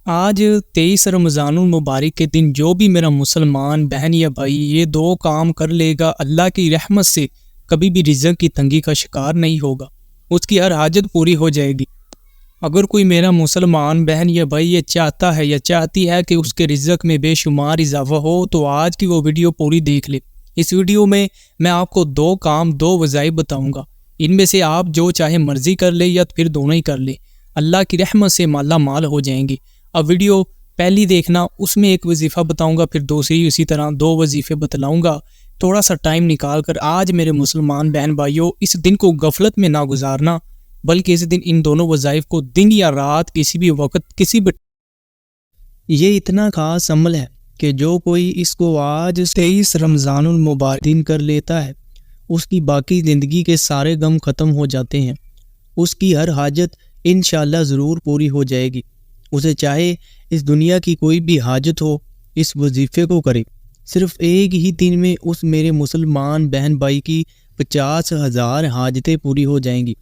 آج 23 رمضان المبارک کے دن جو بھی میرا مسلمان بہن یا بھائی یہ دو کام کر لے گا، اللہ کی رحمت سے کبھی بھی رزق کی تنگی کا شکار نہیں ہوگا، اس کی ہر حاجت پوری ہو جائے گی۔ اگر کوئی میرا مسلمان بہن یا بھائی یہ چاہتا ہے یا چاہتی ہے کہ اس کے رزق میں بے شمار اضافہ ہو تو آج کی وہ ویڈیو پوری دیکھ لے۔ اس ویڈیو میں آپ کو دو کام، دو وظائف بتاؤں گا، ان میں سے آپ جو چاہے مرضی کر لے یا پھر دونوں ہی کر لے، اللہ کی رحمت سے مالا مال ہو جائیں گے۔ اب ویڈیو پہلی دیکھنا، اس میں ایک وظیفہ بتاؤں گا، پھر دوسری اسی طرح دو وظیفے بتلاؤں گا۔ تھوڑا سا ٹائم نکال کر آج میرے مسلمان بہن بھائیوں اس دن کو غفلت میں نہ گزارنا، بلکہ اس دن ان دونوں وظائف کو دن یا رات کسی بھی وقت یہ اتنا خاص عمل ہے کہ جو کوئی اس کو آج 23 رمضان المبارک دن کر لیتا ہے اس کی باقی زندگی کے سارے غم ختم ہو جاتے ہیں، اس کی ہر حاجت انشاءاللہ ضرور پوری ہو جائے گی۔ اسے چاہے اس دنیا کی کوئی بھی حاجت ہو، اس وظیفے کو کرے، صرف ایک ہی دن میں اس میرے مسلمان بہن بھائی کی 50,000 حاجتیں پوری ہو جائیں گی۔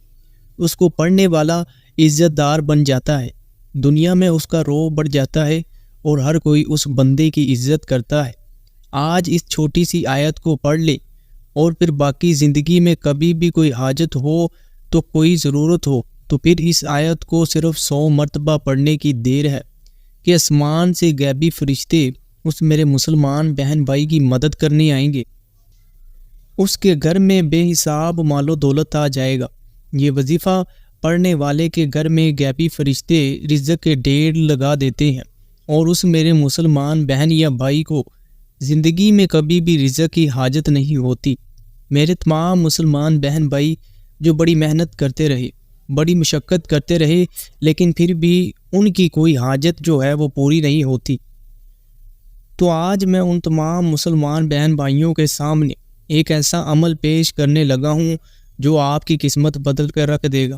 اس کو پڑھنے والا عزت دار بن جاتا ہے، دنیا میں اس کا رعب بڑھ جاتا ہے اور ہر کوئی اس بندے کی عزت کرتا ہے۔ آج اس چھوٹی سی آیت کو پڑھ لے اور پھر باقی زندگی میں کبھی بھی کوئی حاجت ہو تو کوئی ضرورت ہو تو پھر اس آیت کو صرف 100 مرتبہ پڑھنے کی دیر ہے کہ آسمان سے غیبی فرشتے اس میرے مسلمان بہن بھائی کی مدد کرنے آئیں گے، اس کے گھر میں بے حساب مال و دولت آ جائے گا۔ یہ وظیفہ پڑھنے والے کے گھر میں غیبی فرشتے رزق کے ڈھیر لگا دیتے ہیں اور اس میرے مسلمان بہن یا بھائی کو زندگی میں کبھی بھی رزق کی حاجت نہیں ہوتی۔ میرے تمام مسلمان بہن بھائی جو بڑی محنت کرتے رہے، بڑی مشقت کرتے رہے، لیکن پھر بھی ان کی کوئی حاجت جو ہے وہ پوری نہیں ہوتی، تو آج میں ان تمام مسلمان بہن بھائیوں کے سامنے ایک ایسا عمل پیش کرنے لگا ہوں جو آپ کی قسمت بدل کر رکھ دے گا۔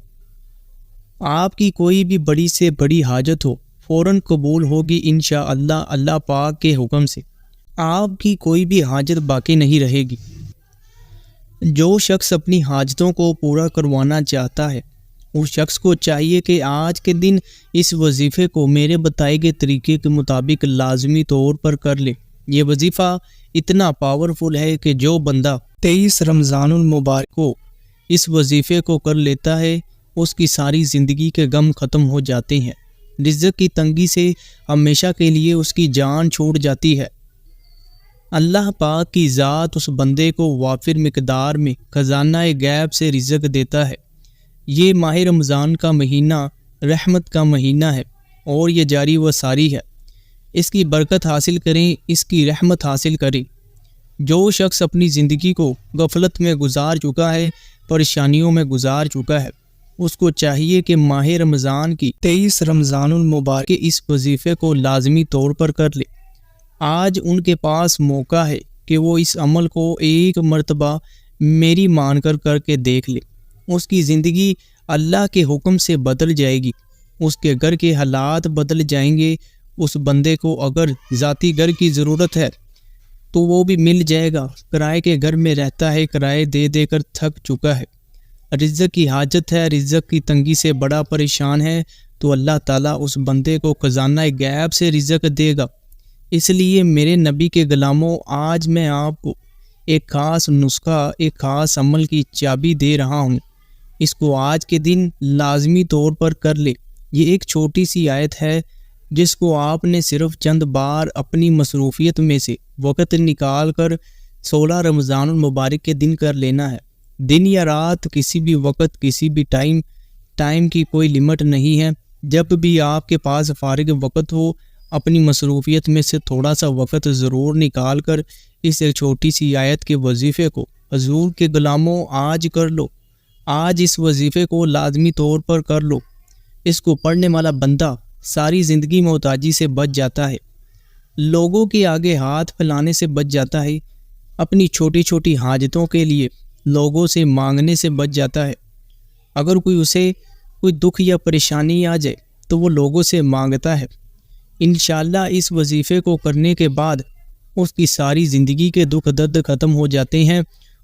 آپ کی کوئی بھی بڑی سے بڑی حاجت ہو فوراً قبول ہوگی انشاءاللہ، اللہ پاک کے حکم سے۔ آپ کی کوئی بھی حاجت باقی نہیں رہے گی۔ جو شخص اپنی حاجتوں کو پورا کروانا چاہتا ہے اس شخص کو چاہیے کہ آج کے دن اس وظیفے کو میرے بتائے گئے طریقے کے مطابق لازمی طور پر کر لے۔ یہ وظیفہ اتنا پاورفل ہے کہ جو بندہ 23 رمضان المبارک کو اس وظیفے کو کر لیتا ہے اس کی ساری زندگی کے غم ختم ہو جاتے ہیں، رزق کی تنگی سے ہمیشہ کے لیے اس کی جان چھوٹ جاتی ہے۔ اللہ پاک کی ذات اس بندے کو وافر مقدار میں خزانہ غیب سے رزق دیتا ہے۔ یہ ماہ رمضان کا مہینہ رحمت کا مہینہ ہے اور یہ جاری و ساری ہے، اس کی برکت حاصل کریں، اس کی رحمت حاصل کریں۔ جو شخص اپنی زندگی کو غفلت میں گزار چکا ہے، پریشانیوں میں گزار چکا ہے، اس کو چاہیے کہ ماہ رمضان کی 23 رمضان المبارک کے اس وظیفے کو لازمی طور پر کر لے۔ آج ان کے پاس موقع ہے کہ وہ اس عمل کو ایک مرتبہ میری مان کر کے دیکھ لے، اس کی زندگی اللہ کے حکم سے بدل جائے گی، اس کے گھر کے حالات بدل جائیں گے۔ اس بندے کو اگر ذاتی گھر کی ضرورت ہے تو وہ بھی مل جائے گا، کرائے کے گھر میں رہتا ہے، کرائے دے دے کر تھک چکا ہے، رزق کی حاجت ہے، رزق کی تنگی سے بڑا پریشان ہے، تو اللہ تعالیٰ اس بندے کو خزانہ غیب سے رزق دے گا۔ اس لیے میرے نبی کے غلاموں، آج میں آپ کو ایک خاص نسخہ، ایک خاص عمل کی چابی دے رہا ہوں، اس کو آج کے دن لازمی طور پر کر لے۔ یہ ایک چھوٹی سی آیت ہے جس کو آپ نے صرف چند بار اپنی مصروفیت میں سے وقت نکال کر 16 رمضان المبارک کے دن کر لینا ہے۔ دن یا رات، کسی بھی وقت، کسی بھی ٹائم کی کوئی لمٹ نہیں ہے۔ جب بھی آپ کے پاس فارغ وقت ہو، اپنی مصروفیت میں سے تھوڑا سا وقت ضرور نکال کر اس ایک چھوٹی سی آیت کے وظیفے کو حضور کے غلاموں آج کر لو۔ آج اس وظیفے کو لازمی طور پر کر لو۔ اس کو پڑھنے والا بندہ ساری زندگی محتاجی سے بچ جاتا ہے، لوگوں کے آگے ہاتھ پھیلانے سے بچ جاتا ہے، اپنی چھوٹی چھوٹی حاجتوں کے لیے لوگوں سے مانگنے سے بچ جاتا ہے۔ اگر اسے کوئی دکھ یا پریشانی آ جائے تو وہ لوگوں سے مانگتا ہے۔ انشاءاللہ اس وظیفے کو کرنے کے بعد اس کی ساری زندگی کے دکھ درد ختم ہو جاتے ہیں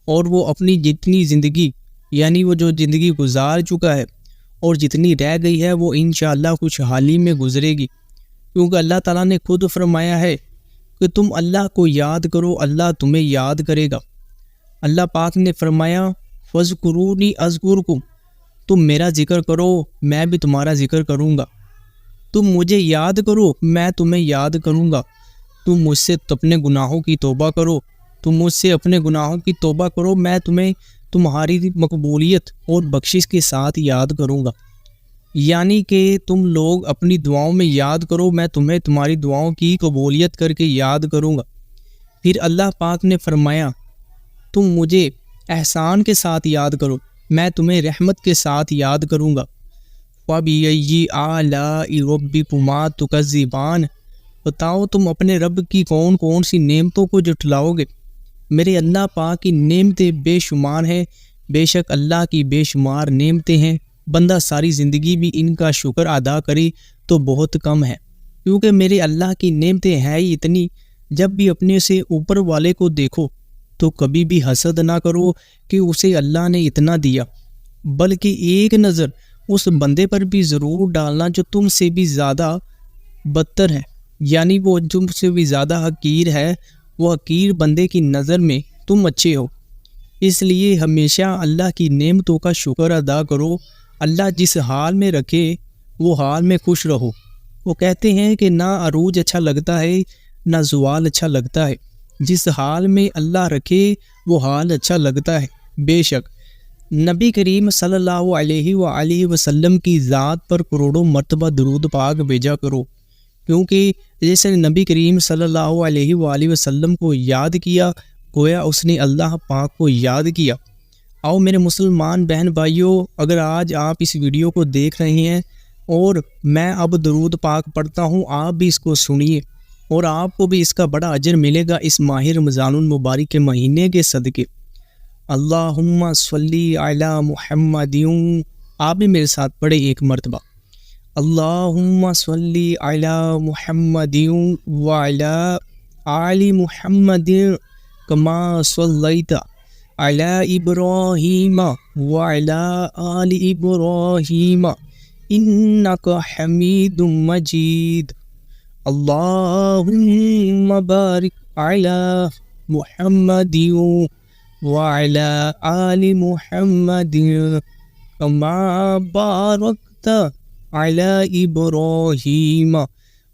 اور وہ اپنی جتنی زندگی، یعنی وہ جو زندگی گزار چکا ہے اور جتنی رہ گئی ہے، وہ انشاءاللہ خوشحالی میں گزرے گی۔ کیونکہ اللہ تعالیٰ نے خود فرمایا ہے کہ تم اللہ کو یاد کرو، اللہ تمہیں یاد کرے گا۔ اللہ پاک نے فرمایا فَاذْكُرُونِي أَذْكُرْكُمْ، تم میرا ذکر کرو میں بھی تمہارا ذکر کروں گا۔ تم مجھے یاد کرو میں تمہیں یاد کروں گا۔ تم مجھ سے اپنے گناہوں کی توبہ کرو، تم مجھ سے اپنے گناہوں کی توبہ کرو، میں تمہیں تمہاری مقبولیت اور بخشش کے ساتھ یاد کروں گا۔ یعنی کہ تم لوگ اپنی دعاؤں میں یاد کرو، میں تمہیں تمہاری دعاؤں کی قبولیت کر کے یاد کروں گا۔ پھر اللہ پاک نے فرمایا تم مجھے احسان کے ساتھ یاد کرو، میں تمہیں رحمت کے ساتھ یاد کروں گا۔ فَبِأَيِّ آلَاءِ رَبِّكُمَا تُكَذِّبَانِ، بتاؤ تم اپنے رب کی کون کون سی نعمتوں کو جھٹلاؤ گے۔ میرے اللہ پاک کی نعمتیں بے شمار ہیں، بے شک اللہ کی بے شمار نعمتیں ہیں، بندہ ساری زندگی بھی ان کا شکر ادا کرے تو بہت کم ہے، کیونکہ میرے اللہ کی نعمتیں ہیں ہی اتنی۔ جب بھی اپنے سے اوپر والے کو دیکھو تو کبھی بھی حسد نہ کرو کہ اسے اللہ نے اتنا دیا، بلکہ ایک نظر اس بندے پر بھی ضرور ڈالنا جو تم سے بھی زیادہ بدتر ہے، یعنی وہ تم سے بھی زیادہ حقیر ہے، وہ حقیر بندے کی نظر میں تم اچھے ہو۔ اس لیے ہمیشہ اللہ کی نعمتوں کا شکر ادا کرو۔ اللہ جس حال میں رکھے وہ حال میں خوش رہو۔ وہ کہتے ہیں کہ نہ عروج اچھا لگتا ہے نہ زوال اچھا لگتا ہے، جس حال میں اللہ رکھے وہ حال اچھا لگتا ہے۔ بے شک نبی کریم صلی اللہ علیہ وآلہ وسلم کی ذات پر کروڑوں مرتبہ درود پاک بھیجا کرو، کیونکہ جیسے نبی کریم صلی اللہ علیہ وآلہ وسلم کو یاد کیا گویا اس نے اللہ پاک کو یاد کیا۔ آؤ میرے مسلمان بہن بھائیوں، اگر آج آپ اس ویڈیو کو دیکھ رہے ہیں اور میں اب درود پاک پڑھتا ہوں، آپ بھی اس کو سنیے اور آپ کو بھی اس کا بڑا اجر ملے گا اس ماہ رمضان المبارک کے مہینے کے صدقے۔ اللہم صلی علی محمد، آپ بھی میرے ساتھ پڑھے ایک مرتبہ۔ اللہم صلی علی محمد وعلی آل محمد کما صلیت علی ابراہیم وعلی آل ابراہیم انک حمید مجید۔ اللہم بارک علی محمد وعلی آل محمد کما بارکت علی ابراہیم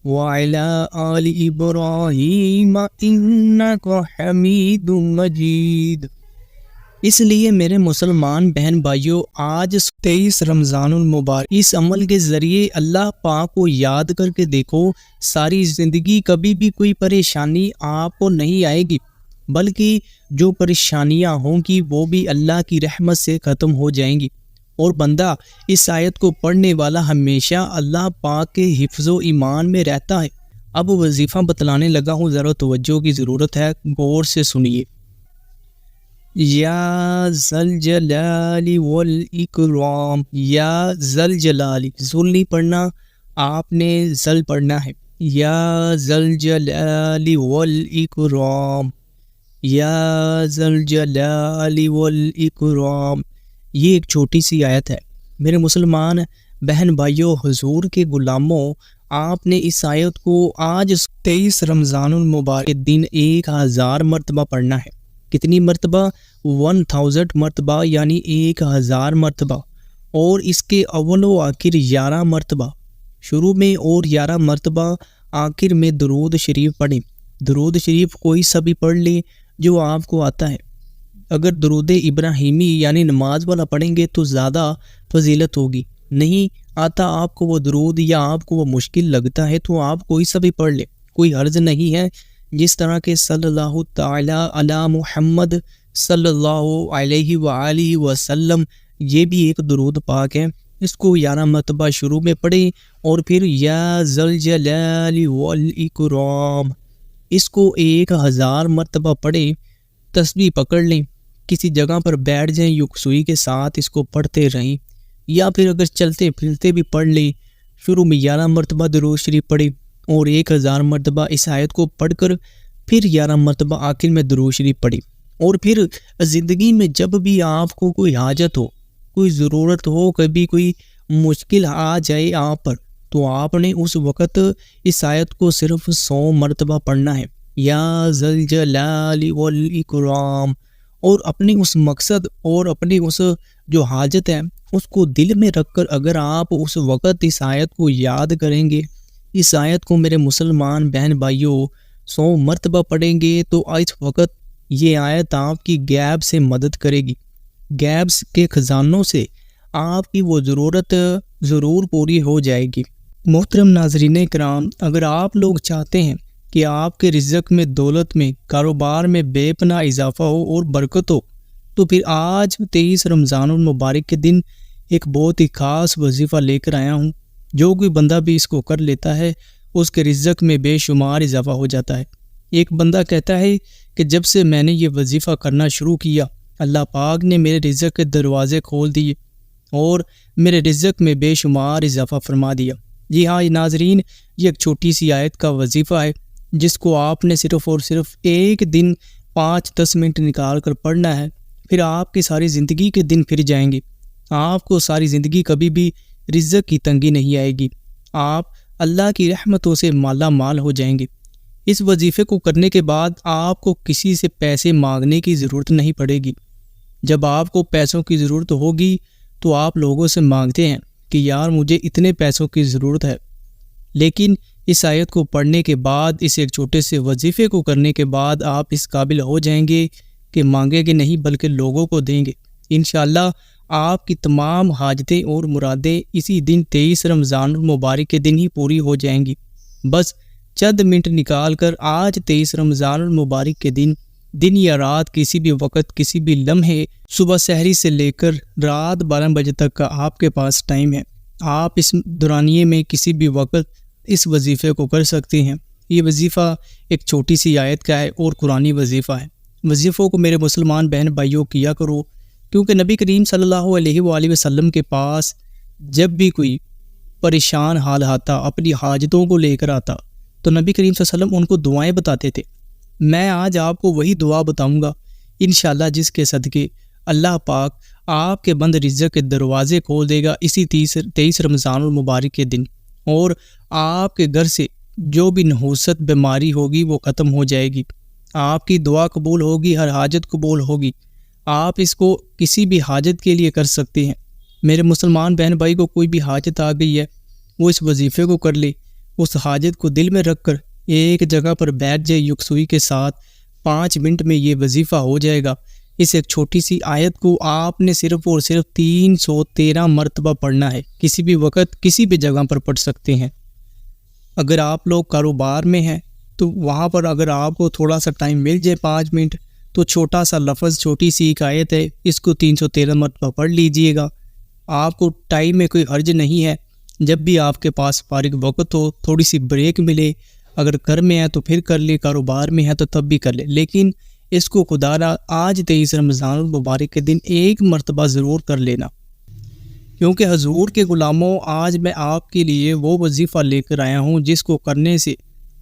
وعلی آل ابراہیم انک حمید مجید۔ اس لیے میرے مسلمان بہن بھائیوں، آج 23 رمضان المبارک اس عمل کے ذریعے اللہ پاک کو یاد کر کے دیکھو، ساری زندگی کبھی بھی کوئی پریشانی آپ کو نہیں آئے گی، بلکہ جو پریشانیاں ہوں گی وہ بھی اللہ کی رحمت سے ختم ہو جائیں گی، اور بندہ اس آیت کو پڑھنے والا ہمیشہ اللہ پاک کے حفظ و ایمان میں رہتا ہے۔ اب وظیفہ بتلانے لگا ہوں، ذرا توجہ کی ضرورت ہے، غور سے سنیے۔ یا ذل جلال والاکرام، یا ذل جلال، ذل نہیں پڑھنا، آپ نے ذل پڑھنا ہے۔ یا ذل جلال والاکرام، یا ذل جلال والاکرام۔ یہ ایک چھوٹی سی آیت ہے۔ میرے مسلمان بہن بھائیوں، حضور کے غلاموں، آپ نے اس آیت کو آج 23 رمضان المبارک کے دن 1000 مرتبہ پڑھنا ہے۔ کتنی مرتبہ؟ 1000 مرتبہ، یعنی 1000 مرتبہ، اور اس کے اول و آخر 11 مرتبہ شروع میں اور 11 مرتبہ آخر میں درود شریف پڑھیں۔ درود شریف کوئی سا بھی پڑھ لیں جو آپ کو آتا ہے۔ اگر درود ابراہیمی یعنی نماز والا پڑھیں گے تو زیادہ فضیلت ہوگی، نہیں آتا آپ کو وہ درود یا آپ کو وہ مشکل لگتا ہے تو آپ کوئی سا بھی پڑھ لیں، کوئی حرج نہیں ہے۔ جس طرح کہ صلی اللہ تعالی علی محمد صلی اللہ علیہ وآلہ وسلم، یہ بھی ایک درود پاک ہے، اس کو 11 مرتبہ شروع میں پڑھیں، اور پھر یا ذل جلال والاکرام اس کو 1000 مرتبہ پڑھیں۔ تسبیح پکڑ لیں، کسی جگہ پر بیٹھ جائیں، یکسوئی کے ساتھ اس کو پڑھتے رہیں، یا پھر اگر چلتے پھرتے بھی پڑھ لیں۔ شروع میں 11 مرتبہ درود شریف پڑھیں اور 1000 مرتبہ اس آیت کو پڑھ کر پھر 11 مرتبہ آخر میں درود شریف پڑھیں۔ اور پھر زندگی میں جب بھی آپ کو کوئی حاجت ہو، کوئی ضرورت ہو، کبھی کوئی مشکل آ جائے آپ پر، تو آپ نے اس وقت اس آیت کو صرف 100 مرتبہ پڑھنا ہے، یا ذل جلال والاکرام، اور اپنی اس مقصد اور اپنی اس جو حاجت ہے اس کو دل میں رکھ کر اگر آپ اس وقت اس آیت کو یاد کریں گے، اس آیت کو میرے مسلمان بہن بھائیوں 100 مرتبہ پڑھیں گے، تو اس وقت یہ آیت آپ کی غیب سے مدد کرے گی، غیب کے خزانوں سے آپ کی وہ ضرورت ضرور پوری ہو جائے گی۔ محترم ناظرین کرام، اگر آپ لوگ چاہتے ہیں کہ آپ کے رزق میں، دولت میں، کاروبار میں بے پناہ اضافہ ہو اور برکت ہو، تو پھر آج 23 رمضان المبارک کے دن ایک بہت ہی خاص وظیفہ لے کر آیا ہوں۔ جو کوئی بندہ بھی اس کو کر لیتا ہے اس کے رزق میں بے شمار اضافہ ہو جاتا ہے۔ ایک بندہ کہتا ہے کہ جب سے میں نے یہ وظیفہ کرنا شروع کیا، اللہ پاک نے میرے رزق کے دروازے کھول دیے اور میرے رزق میں بے شمار اضافہ فرما دیا۔ جی ہاں ناظرین، یہ ایک چھوٹی سی آیت کا وظیفہ ہے جس کو آپ نے صرف اور صرف ایک دن 5-10 منٹ نکال کر پڑھنا ہے، پھر آپ کی ساری زندگی کے دن پھر جائیں گے، آپ کو ساری زندگی کبھی بھی رزق کی تنگی نہیں آئے گی، آپ اللہ کی رحمتوں سے مالا مال ہو جائیں گے۔ اس وظیفے کو کرنے کے بعد آپ کو کسی سے پیسے مانگنے کی ضرورت نہیں پڑے گی۔ جب آپ کو پیسوں کی ضرورت ہوگی تو آپ لوگوں سے مانگتے ہیں کہ یار مجھے اتنے پیسوں کی ضرورت ہے، لیکن اس آیت کو پڑھنے کے بعد، اس ایک چھوٹے سے وظیفے کو کرنے کے بعد آپ اس قابل ہو جائیں گے کہ مانگیں گے نہیں بلکہ لوگوں کو دیں گے۔ انشاءاللہ آپ کی تمام حاجتیں اور مرادیں اسی دن 23 رمضان المبارک کے دن ہی پوری ہو جائیں گی۔ بس چند منٹ نکال کر آج 23 رمضان المبارک کے دن یا رات، کسی بھی وقت، کسی بھی لمحے، صبح سحری سے لے کر رات 12 بجے تک کا آپ کے پاس ٹائم ہے، آپ اس دورانیے میں کسی بھی وقت اس وظیفے کو کر سکتے ہیں۔ یہ وظیفہ ایک چھوٹی سی آیت کا ہے اور قرآنی وظیفہ ہے۔ وظیفوں کو میرے مسلمان بہن بھائیوں کیا کرو، کیونکہ نبی کریم صلی اللہ علیہ وآلہ وسلم کے پاس جب بھی کوئی پریشان حال آتا، اپنی حاجتوں کو لے کر آتا، تو نبی کریم صلی اللہ علیہ وسلم ان کو دعائیں بتاتے تھے۔ میں آج آپ کو وہی دعا بتاؤں گا انشاءاللہ، جس کے صدقے اللہ پاک آپ کے بند رزق کے دروازے کھول دے گا اسی 23 رمضان المبارک کے دن، اور آپ کے گھر سے جو بھی نحوست بیماری ہوگی وہ ختم ہو جائے گی، آپ کی دعا قبول ہوگی، ہر حاجت قبول ہوگی۔ آپ اس کو کسی بھی حاجت کے لیے کر سکتے ہیں۔ میرے مسلمان بہن بھائی کو کوئی بھی حاجت آ گئی ہے، وہ اس وظیفے کو کر لے، اس حاجت کو دل میں رکھ کر ایک جگہ پر بیٹھ جائے یکسوئی کے ساتھ، 5 منٹ میں یہ وظیفہ ہو جائے گا۔ اس ایک چھوٹی سی آیت کو آپ نے صرف اور صرف 313 مرتبہ پڑھنا ہے، کسی بھی وقت کسی بھی جگہ پر پڑھ سکتے ہیں۔ اگر آپ لوگ کاروبار میں ہیں تو وہاں پر اگر آپ کو تھوڑا سا ٹائم مل جائے 5 منٹ، تو چھوٹا سا لفظ، چھوٹی سی ایک آیت ہے، اس کو 313 مرتبہ پڑھ لیجئے گا۔ آپ کو ٹائم میں کوئی حرج نہیں ہے، جب بھی آپ کے پاس فارغ وقت ہو، تھوڑی سی بریک ملے، اگر گھر میں ہے تو پھر کر لے، کاروبار میں ہے تو تب بھی کر لے، لیکن اس کو خدا را آج 23 رمضان المبارک کے دن ایک مرتبہ ضرور کر لینا، کیونکہ حضور کے غلاموں، آج میں آپ کے لیے وہ وظیفہ لے کر آیا ہوں جس کو کرنے سے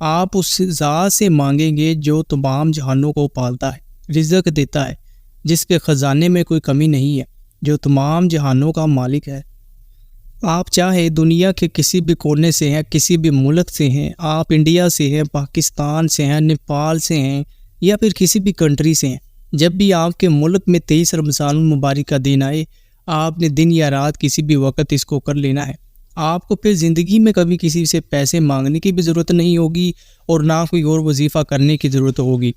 آپ اس ذات سے مانگیں گے جو تمام جہانوں کو پالتا ہے، رزق دیتا ہے، جس کے خزانے میں کوئی کمی نہیں ہے، جو تمام جہانوں کا مالک ہے۔ آپ چاہے دنیا کے کسی بھی کونے سے ہیں، کسی بھی ملک سے ہیں، آپ انڈیا سے ہیں، پاکستان سے ہیں، نیپال سے ہیں، یا پھر کسی بھی کنٹری سے ہیں، جب بھی آپ کے ملک میں 23 رمضان المبارک کا دن آئے، آپ نے دن یا رات کسی بھی وقت اس کو کر لینا ہے۔ آپ کو پھر زندگی میں کبھی کسی سے پیسے مانگنے کی بھی ضرورت نہیں ہوگی اور نہ کوئی اور وظیفہ کرنے کی ضرورت ہوگی۔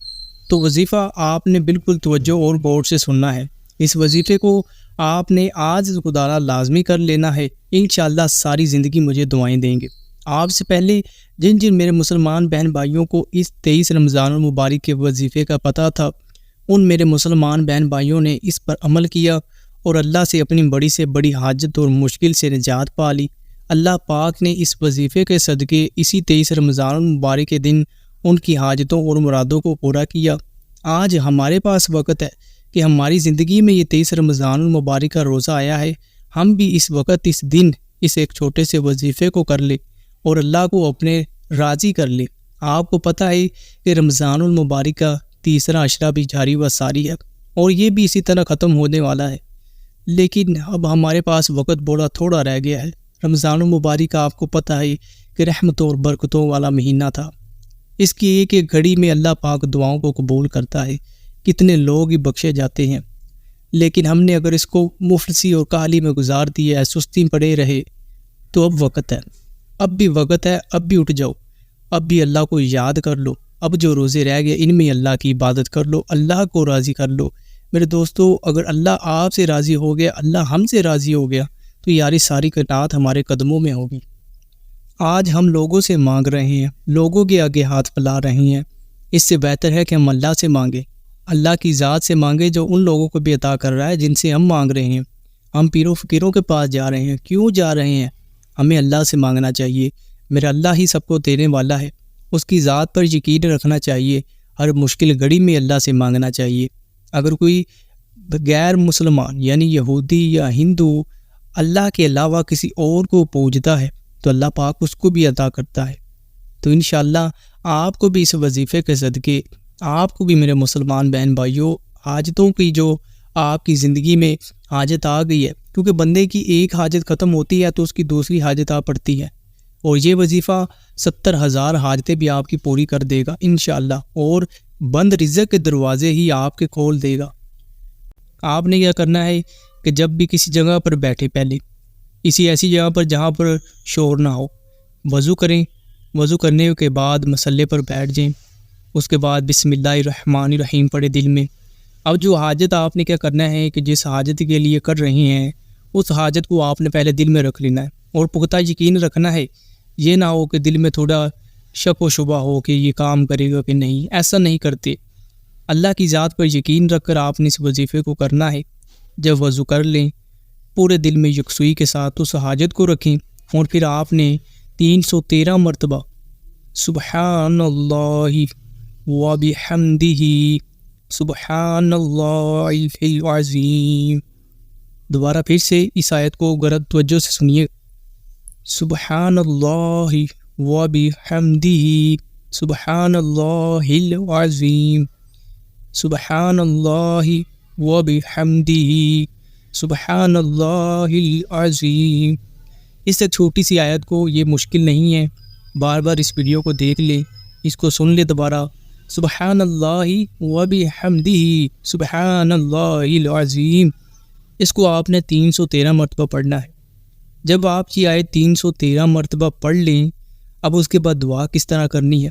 تو وظیفہ آپ نے بالکل توجہ اور غور سے سننا ہے۔ اس وظیفے کو آپ نے آج خدا لازمی کر لینا ہے، انشاءاللہ ساری زندگی مجھے دعائیں دیں گے۔ آپ سے پہلے جن میرے مسلمان بہن بھائیوں کو اس 23 رمضان المبارک کے وظیفے کا پتہ تھا، ان میرے مسلمان بہن بھائیوں نے اس پر عمل کیا اور اللہ سے اپنی بڑی سے بڑی حاجت اور مشکل سے نجات پا لی۔ اللہ پاک نے اس وظیفے کے صدقے اسی 23 رمضان المبارک کے دن ان کی حاجتوں اور مرادوں کو پورا کیا۔ آج ہمارے پاس وقت ہے کہ ہماری زندگی میں یہ 23 رمضان المبارک کا روزہ آیا ہے، ہم بھی اس وقت، اس دن، اس ایک چھوٹے سے وظیفے کو کر لیں اور اللہ کو اپنے راضی کر لیں۔ آپ کو پتہ ہے کہ رمضان المبارک کا تیسرا عشرہ بھی جاری و ساری ہے اور یہ بھی اسی طرح ختم ہونے والا ہے، لیکن اب ہمارے پاس وقت بڑا تھوڑا رہ گیا ہے۔ رمضان المبارک آپ کو پتہ ہے کہ رحمتوں اور برکتوں والا مہینہ تھا۔ اس کی ایک ایک گھڑی میں اللہ پاک دعاؤں کو قبول کرتا ہے، کتنے لوگ ہی بخشے جاتے ہیں، لیکن ہم نے اگر اس کو مفلسی اور کاہلی میں گزار دیا ہے، سستی پڑے رہے، تو اب وقت ہے، اب بھی وقت ہے، اب بھی اٹھ جاؤ، اب بھی اللہ کو یاد کر لو، اب جو روزے رہ گئے ان میں اللہ کی عبادت کر لو، اللہ کو راضی کر لو۔ میرے دوستو، اگر اللہ آپ سے راضی ہو گیا، اللہ ہم سے راضی ہو گیا، تو یاری ساری کائنات ہمارے قدموں میں ہوگی۔ آج ہم لوگوں سے مانگ رہے ہیں، لوگوں کے آگے ہاتھ پھیلا رہے ہیں، اس سے بہتر ہے کہ ہم اللہ سے مانگیں، اللہ کی ذات سے مانگیں جو ان لوگوں کو بھی عطا کر رہا ہے جن سے ہم مانگ رہے ہیں۔ ہم پیروں فقیروں کے پاس جا رہے ہیں، کیوں جا رہے ہیں؟ ہمیں اللہ سے مانگنا چاہیے، میرا اللہ ہی سب کو دینے والا ہے، اس کی ذات پر یقین رکھنا چاہیے، ہر مشکل گھڑی میں اللہ سے مانگنا چاہیے۔ اگر کوئی غیر مسلمان یعنی یہودی یا ہندو اللہ کے علاوہ کسی اور کو پوجتا ہے تو اللہ پاک اس کو بھی عطا کرتا ہے۔ تو انشاءاللہ آپ کو بھی اس وظیفے کے صدقے، آپ کو بھی میرے مسلمان بہن بھائیوں، حاجتوں کی جو آپ کی زندگی میں حاجت آ گئی ہے، کیونکہ بندے کی ایک حاجت ختم ہوتی ہے تو اس کی دوسری حاجت آ پڑتی ہے، اور یہ وظیفہ 70,000 حاجتیں بھی آپ کی پوری کر دے گا انشاءاللہ، اور بند رزق کے دروازے ہی آپ کے کھول دے گا۔ آپ نے کیا کرنا ہے کہ جب بھی کسی جگہ پر بیٹھے، پہلے کسی ایسی جگہ پر جہاں پر شور نہ ہو، وضو کریں، وضو کرنے کے بعد مصلے پر بیٹھ جائیں، اس کے بعد بسم اللہ الرحمن الرحیم پڑھے دل میں۔ اب جو حاجت آپ نے کیا کرنا ہے کہ جس حاجت کے لیے کر رہے ہیں اس حاجت کو آپ نے پہلے دل میں رکھ لینا ہے، اور پختہ یقین رکھنا ہے، یہ نہ ہو کہ دل میں تھوڑا شک و شبہ ہو کہ یہ کام کرے گا کہ نہیں، ایسا نہیں کرتے۔ اللہ کی ذات پر یقین رکھ کر آپ نے اس وظیفے کو کرنا ہے۔ جب وضو کر لیں، پورے دل میں یکسوئی کے ساتھ اس حاجت کو رکھیں، اور پھر آپ نے 313 مرتبہ سبحان اللہ و بحمدہ سبحان اللہ العظیم، دوبارہ پھر سے اس آیت کو غرض توجہ سے سنیے، سبحان اللہ و بحمدہ سبحان اللہ العظیم، سبحان اللہ و بحمدہ سبحان اللہ العظیم۔ اس سے چھوٹی سی آیت کو، یہ مشکل نہیں ہے، بار بار اس ویڈیو کو دیکھ لیں، اس کو سن لیں دوبارہ، سبحان اللہ و بحمدہ سبحان اللہ العظیم، اس کو آپ نے 313 مرتبہ پڑھنا ہے۔ جب آپ کی آیت 313 مرتبہ پڑھ لیں، اب اس کے بعد دعا کس طرح کرنی ہے؟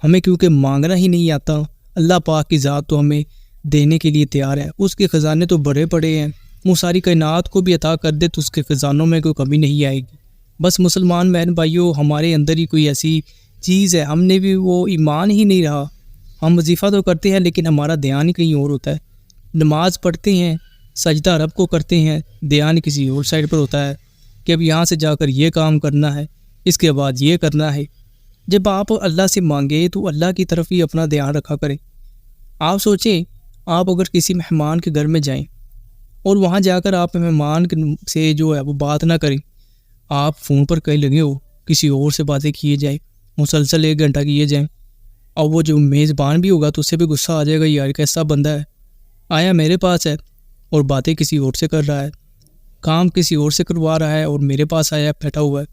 ہمیں کیونکہ مانگنا ہی نہیں آتا، اللہ پاک کی ذات تو ہمیں دینے کے لیے تیار ہے، اس کے خزانے تو بڑے پڑے ہیں، وہ ساری کائنات کو بھی عطا کر دے تو اس کے خزانوں میں کوئی کمی نہیں آئے گی۔ بس مسلمان بہن بھائیوں، ہمارے اندر ہی کوئی ایسی چیز ہے، ہم نے بھی وہ ایمان ہی نہیں رہا، ہم وظیفہ تو کرتے ہیں لیکن ہمارا دھیان ہی کہیں اور ہوتا ہے، نماز پڑھتے ہیں، سجدہ رب کو کرتے ہیں، دھیان کسی اور سائڈ پر ہوتا ہے کہ اب یہاں سے جا کر یہ کام کرنا ہے، اس کے بعد یہ کرنا ہے۔ جب آپ اللہ سے مانگے تو اللہ کی طرف ہی اپنا دھیان رکھا کریں۔ آپ سوچیں، آپ اگر کسی مہمان کے گھر میں جائیں اور وہاں جا کر آپ مہمان سے جو ہے وہ بات نہ کریں، آپ فون پر کہیں لگے ہو، کسی اور سے باتیں کیے جائیں، مسلسل 1 گھنٹہ کیے جائیں، اور وہ جو میزبان بھی ہوگا تو اس سے بھی غصہ آ جائے گا، یار کیسا بندہ ہے، آیا میرے پاس ہے اور باتیں کسی اور سے کر رہا ہے، کام کسی اور سے کروا رہا ہے اور میرے پاس آیا بیٹھا ہوا ہے۔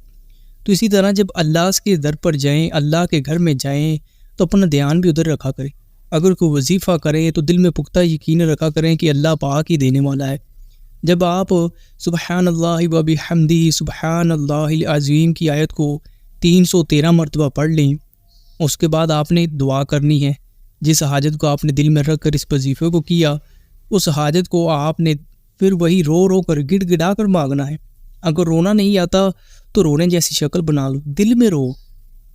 تو اسی طرح جب اللہ کے در پر جائیں، اللہ کے گھر میں جائیں تو اپنا دھیان بھی ادھر رکھا کریں۔ اگر کوئی وظیفہ کریں تو دل میں پختہ یقین رکھا کریں کہ اللہ پاک ہی دینے والا ہے۔ جب آپ سبحان اللہ و بحمدہ سبحان اللہ العظیم کی آیت کو 313 مرتبہ پڑھ لیں، اس کے بعد آپ نے دعا کرنی ہے، جس حاجت کو آپ نے دل میں رکھ کر اس وظیفے کو کیا، اس حاجت کو آپ نے پھر وہی رو رو کر گڑ گڑا کر مانگنا ہے۔ اگر رونا نہیں آتا تو رونے جیسی شکل بنا لو، دل میں رو،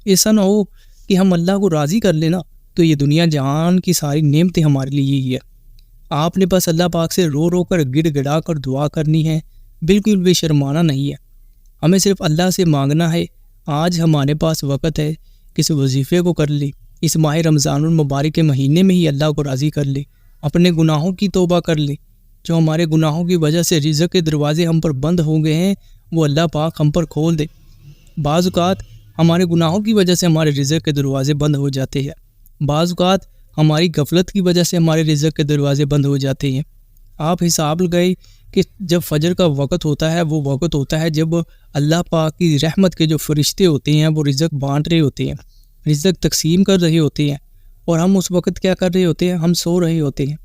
ایسا نہ ہو کہ ہم اللہ کو راضی کر لینا تو یہ دنیا جہان کی ساری نعمتیں ہمارے لیے ہی ہے۔ آپ نے بس اللہ پاک سے رو رو کر گڑ گڑا کر دعا کرنی ہے، بالکل بھی شرمانا نہیں ہے، ہمیں صرف اللہ سے مانگنا ہے۔ آج ہمارے پاس وقت ہے کہ اس وظیفے کو کر لیں، اس ماہ رمضان المبارک کے مہینے میں ہی اللہ کو راضی کر لیں، اپنے گناہوں کی توبہ کر لیں، جو ہمارے گناہوں کی وجہ سے رزق کے دروازے ہم پر بند ہو گئے ہیں وہ اللہ پاک ہم پر کھول دے۔ بعض اوقات ہمارے گناہوں کی وجہ سے ہمارے رزق کے دروازے بند ہو جاتے ہیں، بعض اوقات ہماری غفلت کی وجہ سے ہمارے رزق کے دروازے بند ہو جاتے ہیں۔ آپ حساب لگائیں کہ جب فجر کا وقت ہوتا ہے وہ وقت ہوتا ہے جب اللہ پاک کی رحمت کے جو فرشتے ہوتے ہیں وہ رزق بانٹ رہے ہوتے ہیں، رزق تقسیم کر رہے ہوتے ہیں، اور ہم اس وقت کیا کر رہے ہوتے ہیں؟ ہم سو رہے ہوتے ہیں۔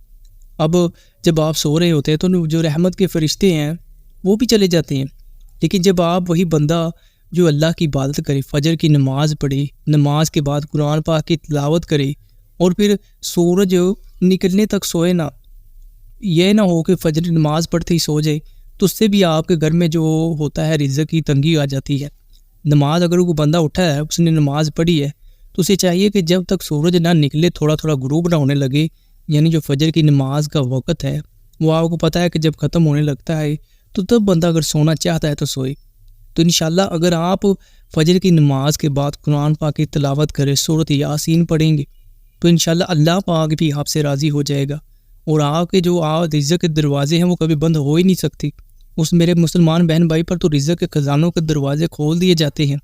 اب جب آپ سو رہے ہوتے ہیں تو جو رحمت کے فرشتے ہیں وہ بھی چلے جاتے ہیں، لیکن جب آپ وہی بندہ جو اللہ کی عبادت کرے، فجر کی نماز پڑھے، نماز کے بعد قرآن پاک کی تلاوت کرے اور پھر سورج نکلنے تک سوئے نہ، یہ نہ ہو کہ فجر نماز پڑھتے ہی سو جائے، تو اس سے بھی آپ کے گھر میں جو ہوتا ہے رزق کی تنگی آ جاتی ہے۔ نماز اگر کوئی بندہ اٹھا ہے، اس نے نماز پڑھی ہے، تو اسے چاہیے کہ جب تک سورج نہ نکلے، تھوڑا تھوڑا غروب نہ ہونے لگے، یعنی جو فجر کی نماز کا وقت ہے وہ آپ کو پتہ ہے کہ جب ختم ہونے لگتا ہے تو تب بندہ اگر سونا چاہتا ہے تو سوئے۔ تو انشاءاللہ اگر آپ فجر کی نماز کے بعد قرآن پاک کی تلاوت کریں، سورۃ یاسین پڑھیں گے، تو انشاءاللہ اللہ پاک بھی آپ سے راضی ہو جائے گا، اور آپ کے جو رزق کے دروازے ہیں وہ کبھی بند ہو ہی نہیں سکتی۔ اس میرے مسلمان بہن بھائی پر تو رزق کے خزانوں کے دروازے کھول دیے جاتے ہیں،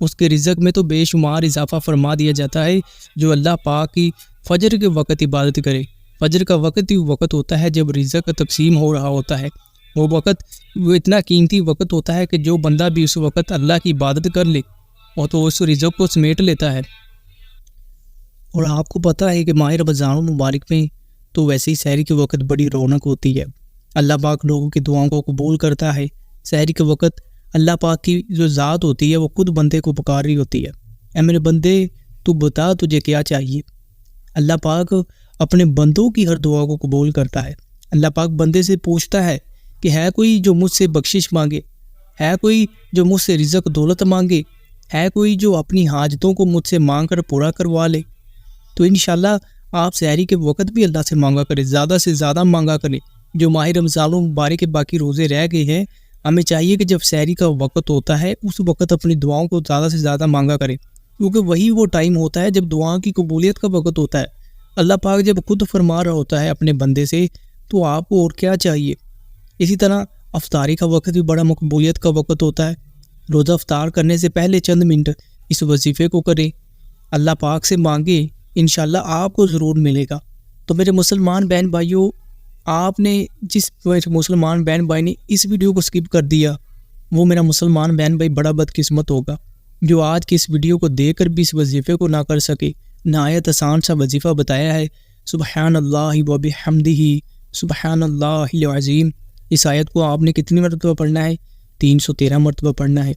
اس کے رزق میں تو بے شمار اضافہ فرما دیا جاتا ہے جو اللہ پاک کی فجر کے وقت عبادت کرے۔ فجر کا وقت ہی وقت ہوتا ہے جب رزق تقسیم ہو رہا ہوتا ہے، وہ وقت وہ اتنا قیمتی وقت ہوتا ہے کہ جو بندہ بھی اس وقت اللہ کی عبادت کر لے اور تو اس رزق کو سمیٹ لیتا ہے۔ اور آپ کو پتہ ہے کہ ماہ رمضان المبارک میں تو ویسے ہی سحری کے وقت بڑی رونق ہوتی ہے، اللہ پاک لوگوں کی دعاؤں کو قبول کرتا ہے۔ سحری کے وقت اللہ پاک کی جو ذات ہوتی ہے وہ خود بندے کو پکار رہی ہوتی ہے، اے میرے بندے تو بتا تجھے کیا چاہیے۔ اللہ پاک اپنے بندوں کی ہر دعا کو قبول کرتا ہے۔ اللہ پاک بندے سے پوچھتا ہے کہ ہے کوئی جو مجھ سے بخشش مانگے، ہے کوئی جو مجھ سے رزق دولت مانگے، ہے کوئی جو اپنی حاجتوں کو مجھ سے مانگ کر پورا کروا لے۔ تو انشاءاللہ آپ سحری کے وقت بھی اللہ سے مانگا کریں، زیادہ سے زیادہ مانگا کریں۔ جو ماہ رمضان المبارک کے باقی روزے رہ گئے ہیں، ہمیں چاہیے کہ جب سحری کا وقت ہوتا ہے اس وقت اپنی دعاؤں کو زیادہ سے زیادہ مانگا کریں، کیونکہ وہی وہ ٹائم ہوتا ہے جب دعا کی قبولیت کا وقت ہوتا ہے۔ اللہ پاک جب خود فرما رہا ہوتا ہے اپنے بندے سے تو آپ کو اور کیا چاہیے۔ اسی طرح افطاری کا وقت بھی بڑا مقبولیت کا وقت ہوتا ہے۔ روزہ افطار کرنے سے پہلے چند منٹ اس وظیفے کو کریں، اللہ پاک سے مانگیں، انشاءاللہ آپ کو ضرور ملے گا۔ تو میرے مسلمان بہن بھائیوں، آپ نے جس مسلمان بہن بھائی نے اس ویڈیو کو سکپ کر دیا وہ میرا مسلمان بہن بھائی بڑا بدقسمت ہوگا، جو آج کی اس ویڈیو کو دیکھ کر بھی اس وظیفے کو نہ کر سکے۔ نہایت آسان سا وظیفہ بتایا ہے، سبحان اللہ و بحمدہ سبحان اللہ العظیم۔ اس آیت کو آپ نے کتنی مرتبہ پڑھنا ہے؟ 313 مرتبہ پڑھنا ہے۔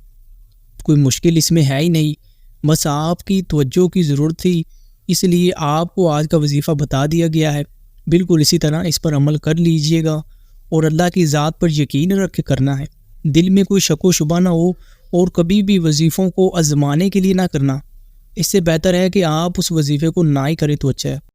کوئی مشکل اس میں ہے ہی نہیں، بس آپ کی توجہ کی ضرورت تھی، اس لیے آپ کو آج کا وظیفہ بتا دیا گیا ہے۔ بالکل اسی طرح اس پر عمل کر لیجئے گا اور اللہ کی ذات پر یقین رکھ کے کرنا ہے، دل میں کوئی شک و شبہ نہ ہو، اور کبھی بھی وظیفوں کو آزمانے کے لیے نہ کرنا۔ اس سے بہتر ہے کہ آپ اس وظیفے کو نہ ہی کریں تو اچھا ہے۔